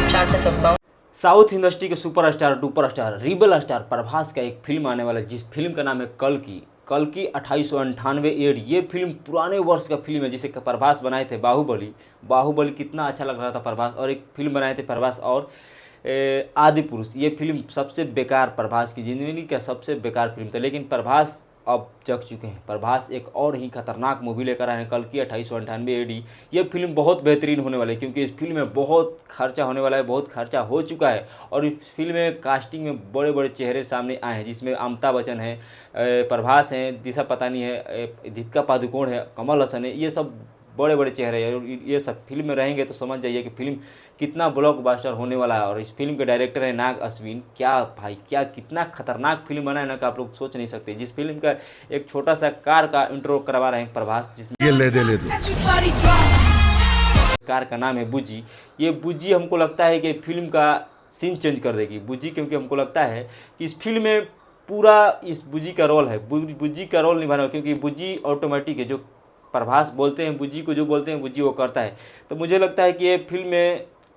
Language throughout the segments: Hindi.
chances of bounce. South industry के सुपरस्टार डुपरस्टार रिबल स्टार प्रभास का एक फिल्म आने वाला है, जिस फिल्म का नाम है कल की 2898 एड। ये फिल्म पुराने वर्ष का फिल्म है जिसे प्रभास बनाए थे बाहुबली कितना अच्छा लग रहा था प्रभास। और एक फिल्म बनाए थे प्रभास और आदि पुरुष। ये फिल्म सबसे बेकार, प्रभास की ज़िंदगी का सबसे बेकार फिल्म था, लेकिन प्रभास अब जग चुके हैं। प्रभास एक और ही खतरनाक मूवी लेकर आए हैं, कल की 2898 एडी। ये फिल्म बहुत बेहतरीन होने वाली है क्योंकि इस फिल्म में बहुत खर्चा होने वाला है, बहुत खर्चा हो चुका है। और इस फिल्म में कास्टिंग में बड़े बड़े चेहरे सामने आए हैं, जिसमें अमिताभ बच्चन है, प्रभास हैं, दिशा पतानी है, दीपिका पादुकोण है, कमल हसन है। ये सब बड़े बड़े चेहरे हैं और ये सब फिल्म में रहेंगे तो समझ जाइए कि फिल्म कितना ब्लॉकबस्टर होने वाला है। और इस फिल्म के डायरेक्टर है नाग अश्विन। क्या भाई, क्या कितना खतरनाक फिल्म बना है ना कि आप लोग सोच नहीं सकते। जिस फिल्म का एक छोटा सा कार का इंट्रो करवा रहे हैं प्रभास, जिसमें ये ले दे कार का नाम है बुज्जी। ये बुज्जी हमको लगता है कि फिल्म का सीन चेंज कर देगी बुज्जी, क्योंकि हमको लगता है कि इस फिल्म में पूरा इस बुज्जी का रोल है, बुज्जी का रोल निभाना, क्योंकि बुज्जी ऑटोमेटिक है। जो प्रभास बोलते हैं बुज्जी को, जो बोलते हैं बुज्जी वो करता है। तो मुझे लगता है कि ये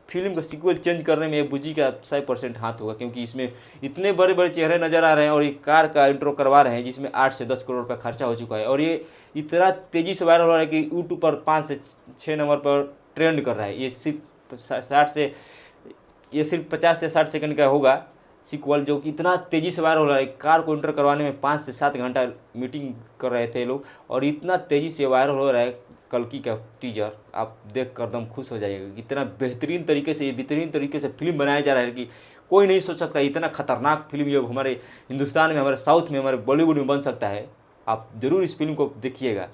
फिल्म का सीक्वल चेंज करने में ये बुज्जी का 100% हाथ होगा, क्योंकि इसमें इतने बड़े बड़े चेहरे नज़र आ रहे हैं और ये कार का इंट्रो करवा रहे हैं जिसमें 8 से 10 करोड़ रुपये खर्चा हो चुका है। और ये इतना तेज़ी से वायरल हो रहा है कि यूट्यूब पर 5 से 6 नंबर पर ट्रेंड कर रहा है। ये सिर्फ 50 से 60 सेकंड का होगा सीक्वल, जो कि इतना तेज़ी से वायरल हो रहा है। कार को इंटर करवाने में 5 से 7 घंटा मीटिंग कर रहे थे लोग, और इतना तेज़ी से वायरल हो रहा है कल्कि का टीजर। आप देख कर दम खुश हो जाइएगा। इतना बेहतरीन तरीके से फिल्म बनाया जा रहा है कि कोई नहीं सोच सकता इतना खतरनाक फिल्म ये हमारे हिंदुस्तान में, हमारे साउथ में, हमारे बॉलीवुड में बन सकता है। आप ज़रूर इस फिल्म को देखिएगा।